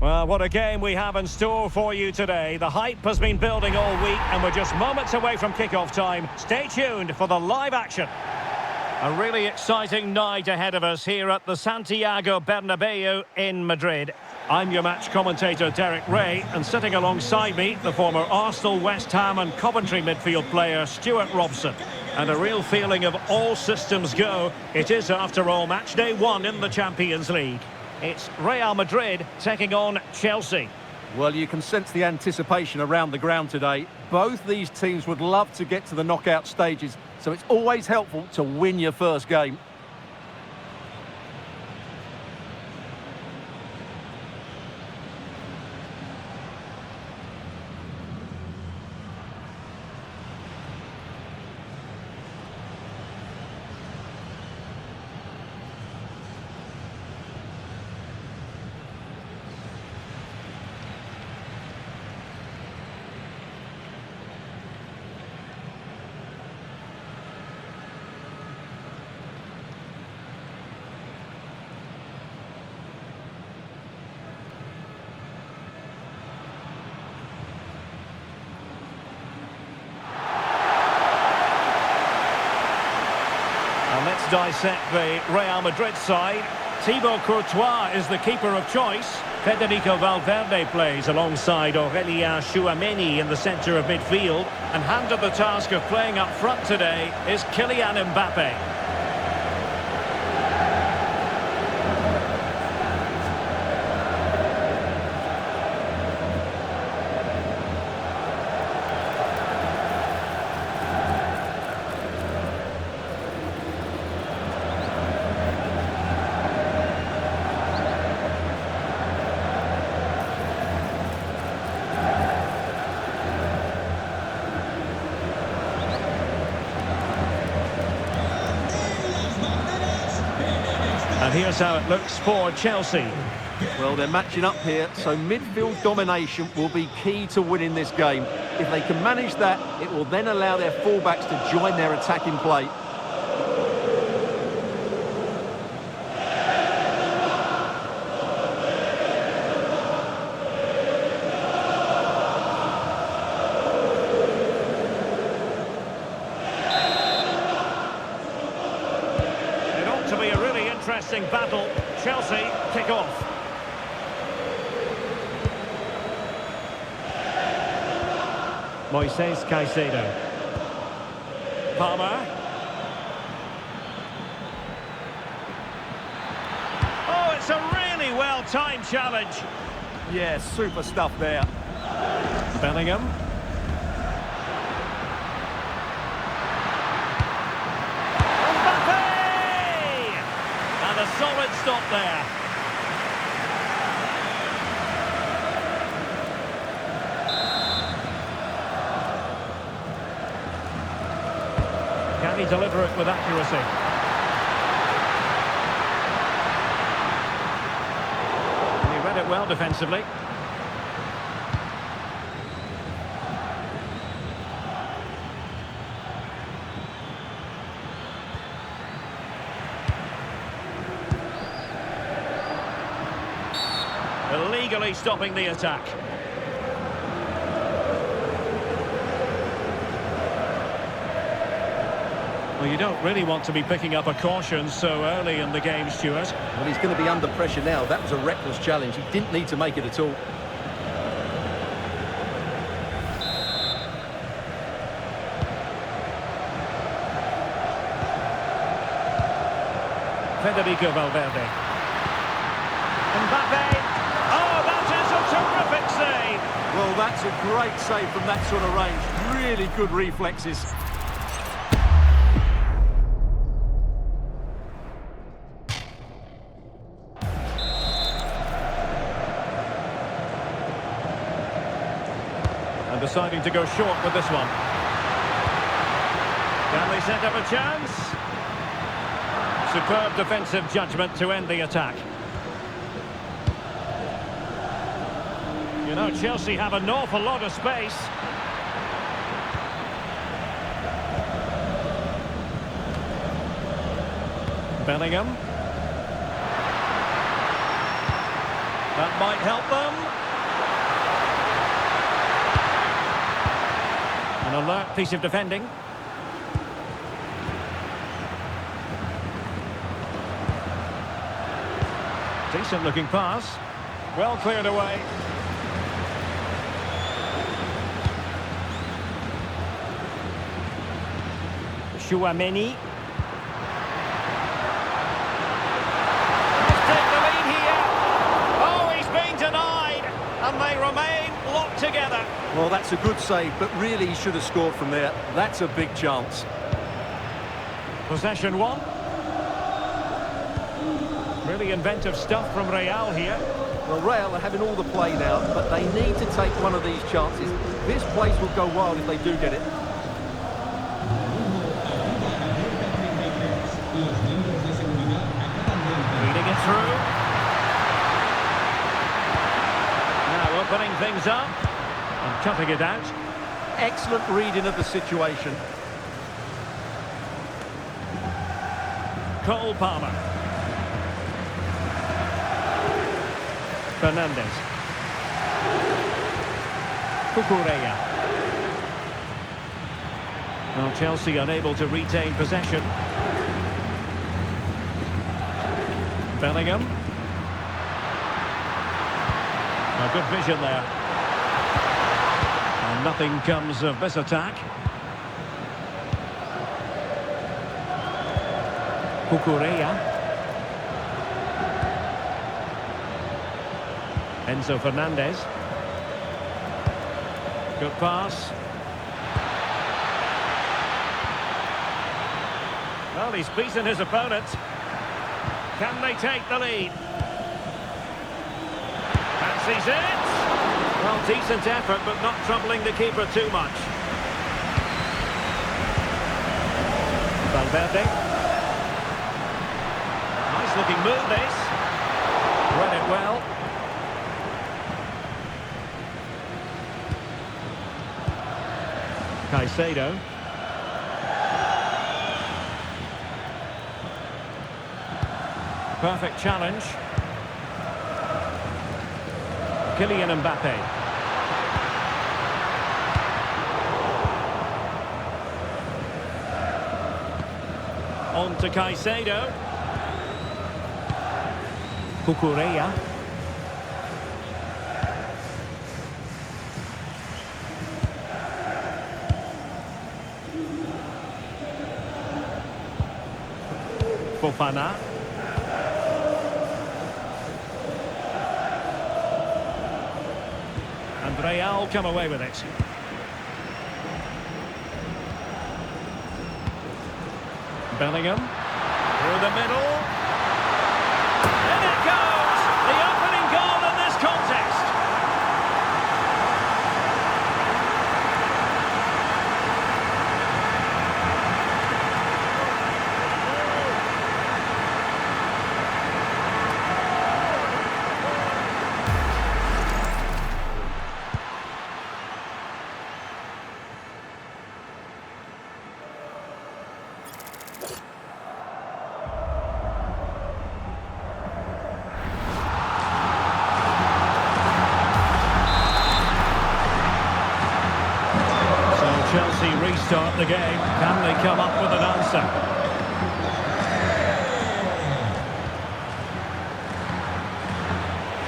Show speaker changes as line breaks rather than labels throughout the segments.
Well, what a game we have in store for you today. The hype has been building all week and we're just moments away from kickoff time. Stay tuned for the live action. A really exciting night ahead of us here at the Santiago Bernabeu in Madrid. I'm your match commentator Derek Ray, and sitting alongside me, the former Arsenal, West Ham and Coventry midfield player Stuart Robson. And a real feeling of all systems go. It is, after all, match day 1 in the Champions League. It's Real Madrid taking on Chelsea.
Well, you can sense the anticipation around the ground today. Both these teams would love to get to the knockout stages, so it's always helpful to win your first game.
Let's dissect the Real Madrid side. Thibaut Courtois is the keeper of choice. Federico Valverde plays alongside Aurélien Tchouameni in the centre of midfield. And handed the task of playing up front today is Kylian Mbappe. And here's how it looks for Chelsea.
Well, they're matching up here, so midfield domination will be key to winning this game. If they can manage that, it will then allow their fullbacks to join their attacking play.
Interesting battle. Chelsea kick off. Moises Caicedo. Palmer. Oh, it's a really well-timed challenge.
Yeah, super stuff there.
Bellingham. A solid stop there. Can he deliver it with accuracy? He read it well defensively. Illegally stopping the attack. Well, you don't really want to be picking up a caution so early in the game, Stuart.
Well, he's going to be under pressure now. That was a reckless challenge. He didn't need to make it at all.
Federico Valverde. Mbappe. Oh, that is a terrific save.
Well, that's a great save from that sort of range. Really good reflexes.
And deciding to go short with this one. Can they set up a chance? Superb defensive judgment to end the attack. You know, Chelsea have an awful lot of space. Bellingham. That might help them. An alert piece of defending. Decent looking pass. Well cleared away. Chouameni. Let's take the lead here. Oh, he's been denied. And they remain locked together.
Well, that's a good save, but really he should have scored from there. That's a big chance.
Possession one. Really inventive stuff from Real here.
Well, Real are having all the play now, but they need to take one of these chances. This place will go wild if they do get it.
Leading it through. Now opening things up and cutting it out.
Excellent reading of the situation.
Cole Palmer. Fernandez. Cucurella. Well, Chelsea unable to retain possession. Bellingham. A good vision there. And nothing comes of this attack. Cucurella. Enzo Fernandez. Good pass. Well, he's beaten his opponent. Can they take the lead? Fancies it. Well, decent effort, but not troubling the keeper too much. Valverde. Nice looking move, this. Read it well. Caicedo. Perfect challenge. Kylian Mbappe. On to Caicedo. Cucurella. Fofana. And Real come away with it. Bellingham. Through the middle. In it goes! The opening goal in this contest. Chelsea restart the game. Can they come up with an answer?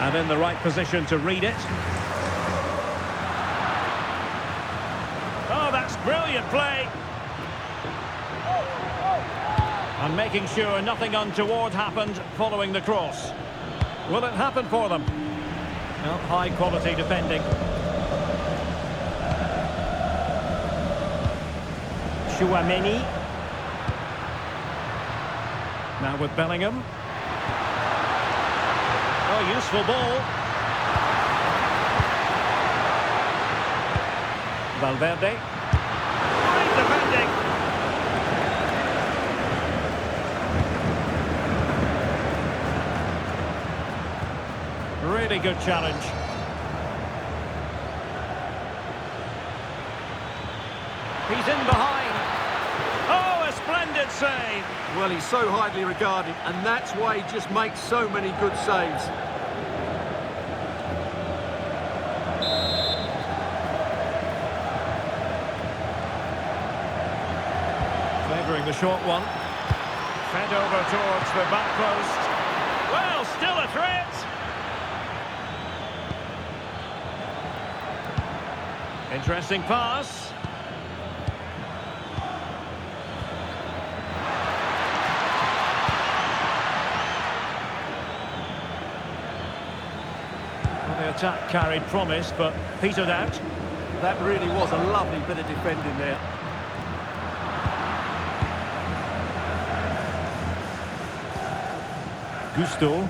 And in the right position to read it. Oh, that's brilliant play. And making sure nothing untoward happened following the cross. Will it happen for them? Well, high quality defending. Chouameni. Now with Bellingham. Oh, useful ball. Valverde. Great defending. Really good challenge. He's in behind. Oh, a splendid save.
Well, he's so highly regarded, and that's why he just makes so many good saves.
Trying the short one. Fed over towards the back post. Well, still a threat. Interesting pass. Well, the attack carried promise, but petered out.
That really was a lovely bit of defending there.
Gusto.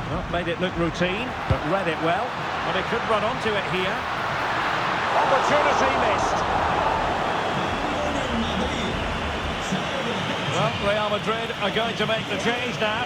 Well, made it look routine, but read it well. But he could run onto it here. Opportunity missed. Well, Real Madrid are going to make the change now.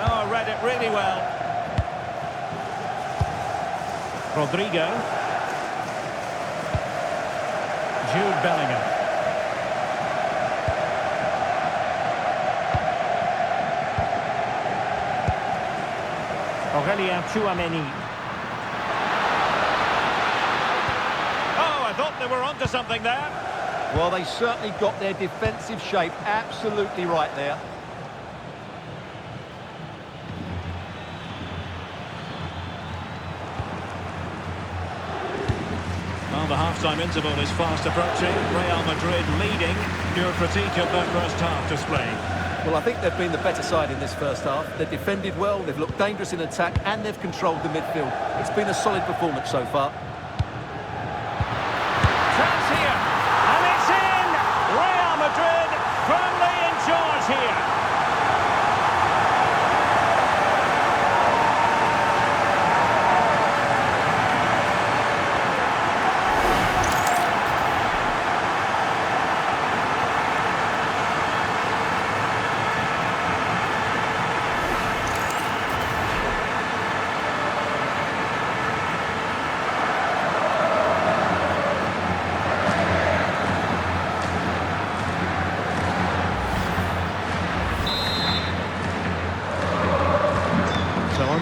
Oh, read it really well. Rodrigo. Jude Bellingham. Aurelien Tchouameni. Oh, I thought they were onto something there.
Well, they certainly got their defensive shape absolutely right there.
Well, the half-time interval is fast approaching. Real Madrid leading. Your critique of their first half display.
Well, I think they've been the better side in this first half. They've defended well, they've looked dangerous in attack, and they've controlled the midfield. It's been a solid performance so far.
Chance here, and it's in! Real Madrid firmly in charge here.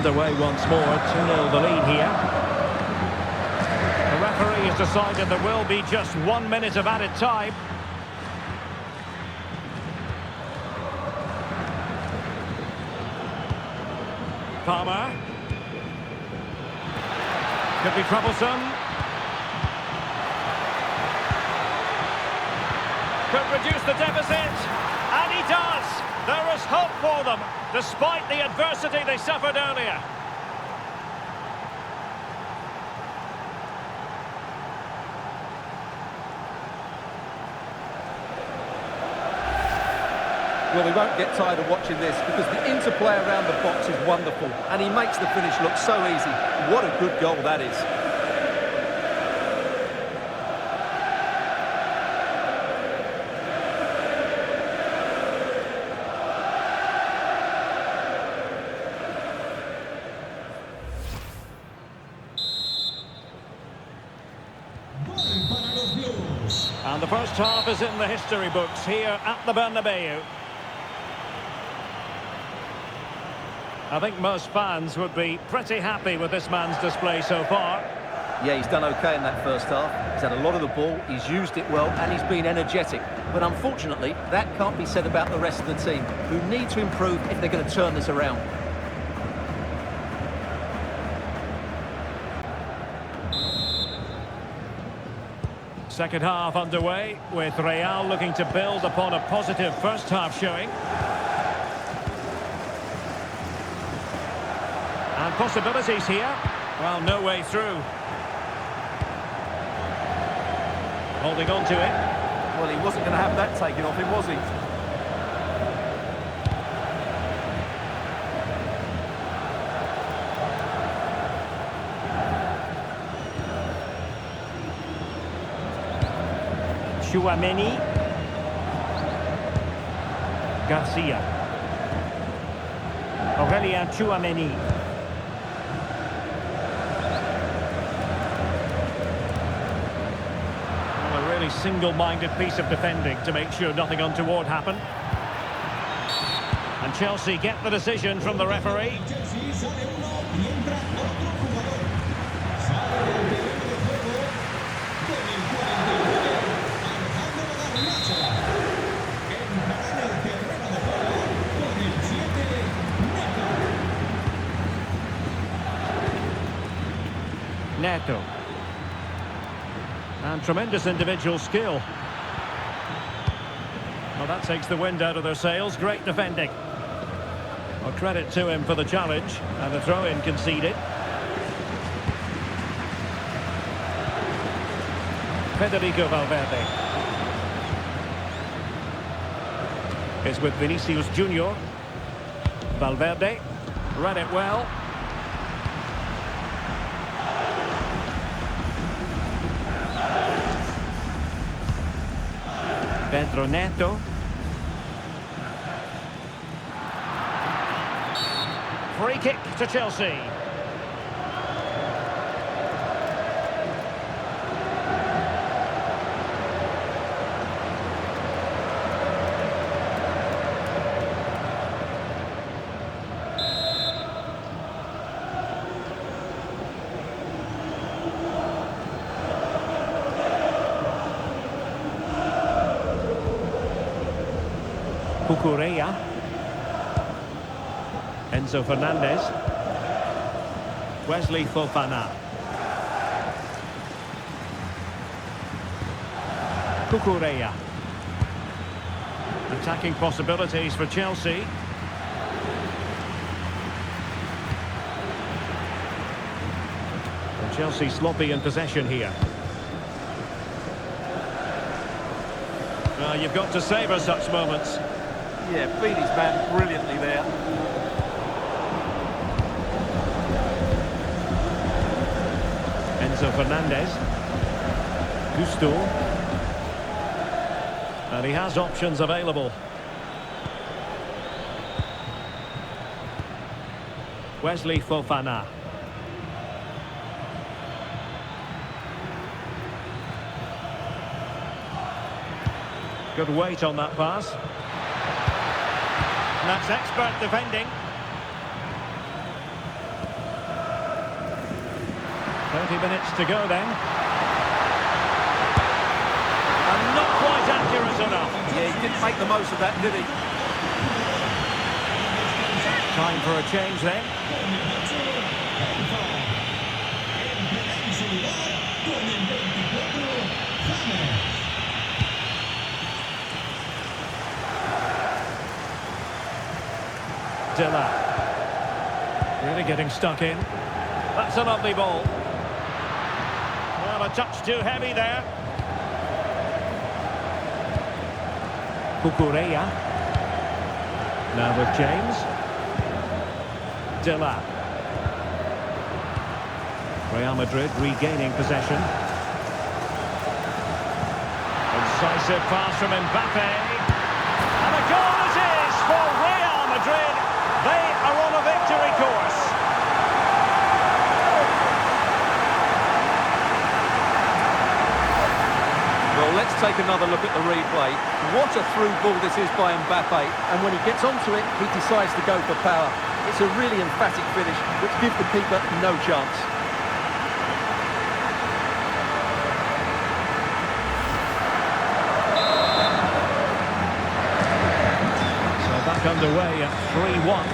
Underway once more, 2-0 the lead here. The referee has decided there will be just 1 minute of added time. Palmer. Could be troublesome. Could reduce the deficit. And he does! There is hope for them, despite the adversity they suffered earlier.
Well, we won't get tired of watching this because the interplay around the box is wonderful and he makes the finish look so easy. What a good goal that is.
And the first half is in the history books here at the Bernabeu. I think most fans would be pretty happy with this man's display so far.
Yeah, he's done okay in that first half. He's had a lot of the ball, he's used it well, and he's been energetic. But unfortunately, that can't be said about the rest of the team, who need to improve if they're going to turn this around.
Second half underway, with Real looking to build upon a positive first half showing. And possibilities here. Well, no way through. Holding on to it.
Well, he wasn't going to have that taken off him, was he?
Tchouameni. Garcia. Aurelien Tchouameni. single-minded piece of defending to make sure nothing untoward happened. And Chelsea get the decision from the referee. Neto. And tremendous individual skill. Well, that takes the wind out of their sails. Great defending. Well, credit to him for the challenge. And a throw-in conceded. Federico Valverde. It's with Vinicius Junior. Valverde. Read it well. Pedro Neto. Free kick to Chelsea. Cucurella. Enzo Fernandez. Wesley Fofana. Cucurella. Attacking possibilities for Chelsea. And Chelsea sloppy in possession here. Well, you've got to savour such moments.
Yeah, beat his man brilliantly there.
Enzo Fernandez. Gusto. And he has options available. Wesley Fofana. Good weight on that pass. And that's expert defending. 30 minutes to go then. And not quite accurate enough.
Yeah, he didn't make the most of that, did he?
Time for a change then. Dilla. Really getting stuck in. That's a lovely ball. Well, a touch too heavy there. Cucurella. Now with James. Dilla. Real Madrid regaining possession. Incisive pass from Mbappe. And a goal it is for Real Madrid. They are on a victory course.
Well, let's take another look at the replay. What a through ball this is by Mbappe. And when he gets onto it, he decides to go for power. It's a really emphatic finish, which gives the keeper no chance.
Back underway at 3-1.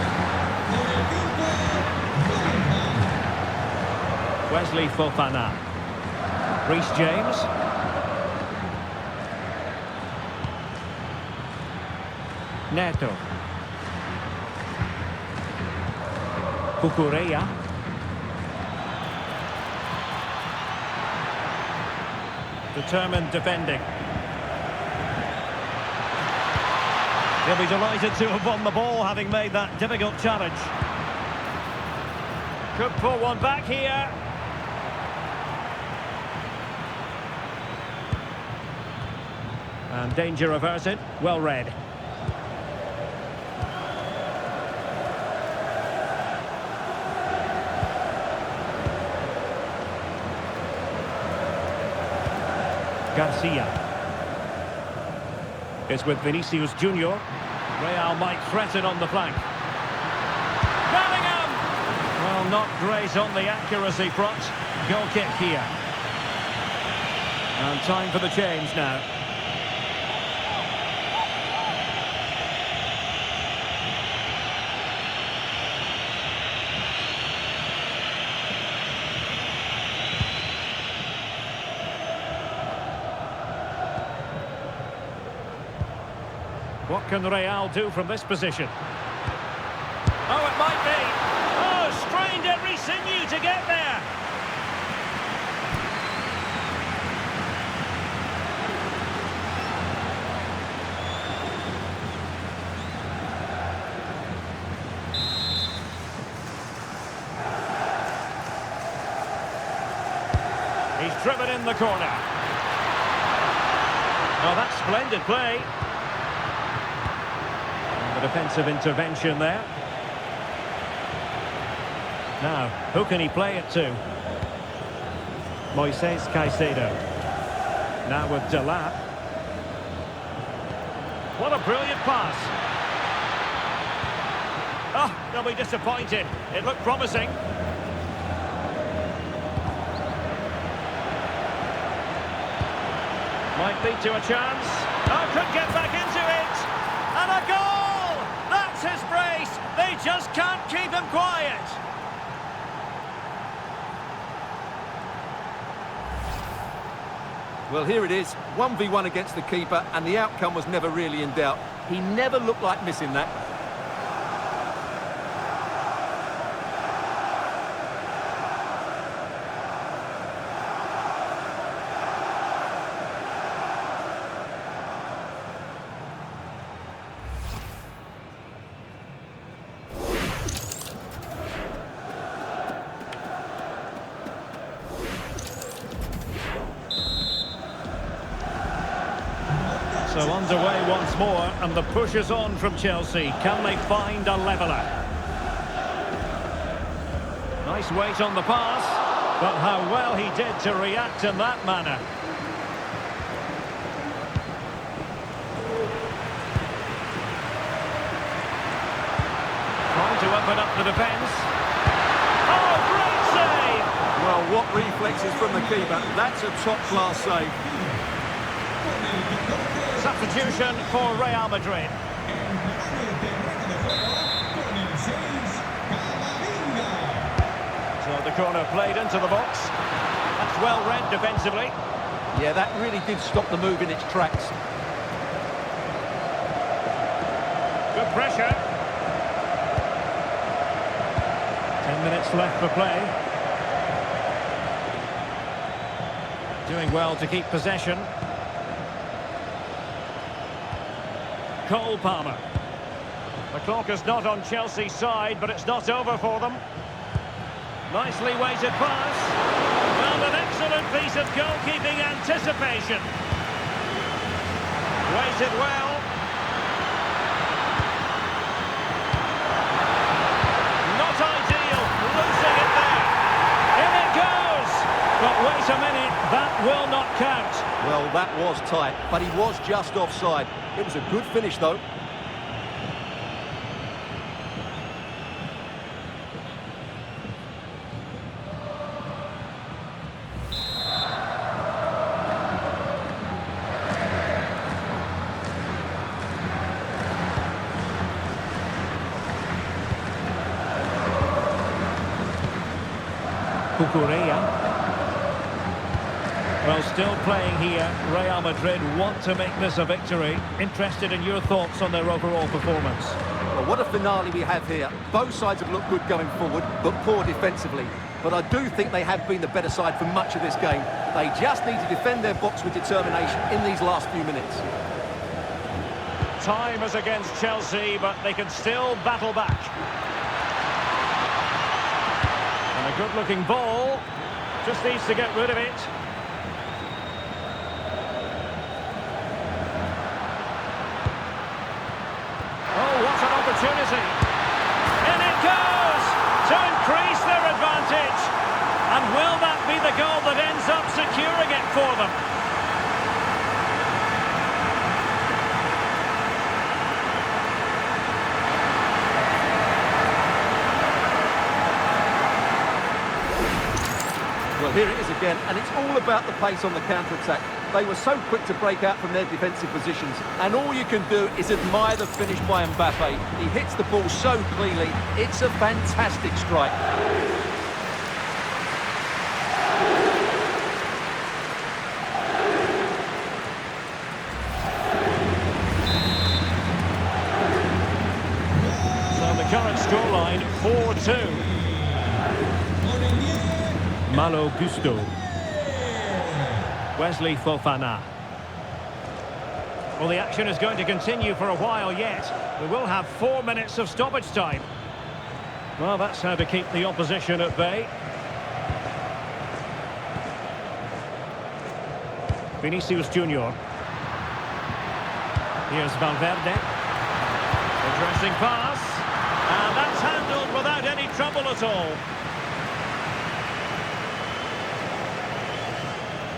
Wesley Fofana. Reece James. Neto. Cucurella. Determined defending. He'll be delighted to have won the ball, having made that difficult challenge. Could pull one back here. And danger averted. Well read. Garcia. It's with Vinicius Junior. Real might threaten on the flank. Bellingham! Well, not great on the accuracy front. Goal kick here. And time for the change now. What can Real do from this position? Oh, it might be. Oh, strained every sinew to get there. He's driven in the corner. Oh, that's splendid play. The defensive intervention there. Now, who can he play it to? Moises Caicedo. Now with Delap. What a brilliant pass. Oh, they'll be disappointed. It looked promising. Might lead to a chance. Oh, could get back into it. And a goal! That's his brace. They just can't keep him quiet.
Well, here it is, 1v1 against the keeper, and the outcome was never really in doubt. He never looked like missing that.
So underway once more, and the push is on from Chelsea. Can they find a leveller? Nice weight on the pass, but how well he did to react in that manner. Trying to open up the defence. Oh, great save!
Well, what reflexes from the keeper. That's a top-class save.
Substitution for Real Madrid. So the corner played into the box. That's well read defensively.
Yeah, that really did stop the move in its tracks.
Good pressure. 10 minutes left for play. Doing well to keep possession. Cole Palmer. The clock is not on Chelsea's side, but it's not over for them. Nicely weighted pass. Well, an excellent piece of goalkeeping anticipation. Weighted well. Not ideal. Losing it there. In it goes. But wait a minute, that will not count.
Well, that was tight, but he was just offside. It was a good finish, though.
Cucurella. Well, still playing here, Real Madrid want to make this a victory. Interested in your thoughts on their overall performance?
Well, what a finale we have here. Both sides have looked good going forward, but poor defensively. But I do think they have been the better side for much of this game. They just need to defend their box with determination in these last few minutes.
Time is against Chelsea, but they can still battle back. And a good-looking ball. Just needs to get rid of it. Opportunity. In it goes to increase their advantage. And will that be the goal that ends up securing it for them?
Here it is again, and it's all about the pace on the counter-attack. They were so quick to break out from their defensive positions, and all you can do is admire the finish by Mbappe. He hits the ball so cleanly. It's a fantastic strike.
So the current scoreline, 4-2. Malo Gusto. Wesley Fofana. Well, the action is going to continue for a while yet. We will have 4 minutes of stoppage time. Well, that's how to keep the opposition at bay. Vinicius Junior. Here's Valverde. Addressing pass. And that's handled without any trouble at all.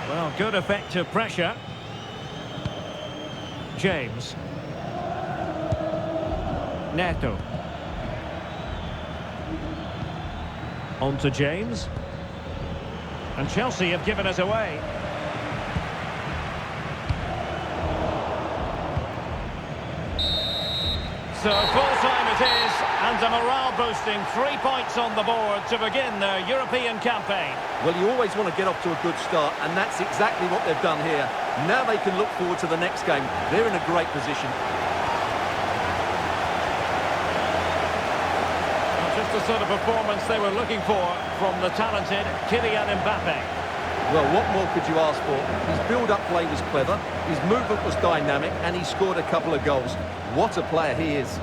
Well, good effective pressure. James. Neto. On to James. And Chelsea have given us away. So full-time it is, and a morale-boosting 3 points on the board to begin their European campaign.
Well, you always want to get off to a good start, and that's exactly what they've done here. Now they can look forward to the next game. They're in a great position.
Well, just the sort of performance they were looking for from the talented Kylian Mbappe.
Well, what more could you ask for? His build-up play was clever, his movement was dynamic, and he scored a couple of goals. What a player he is.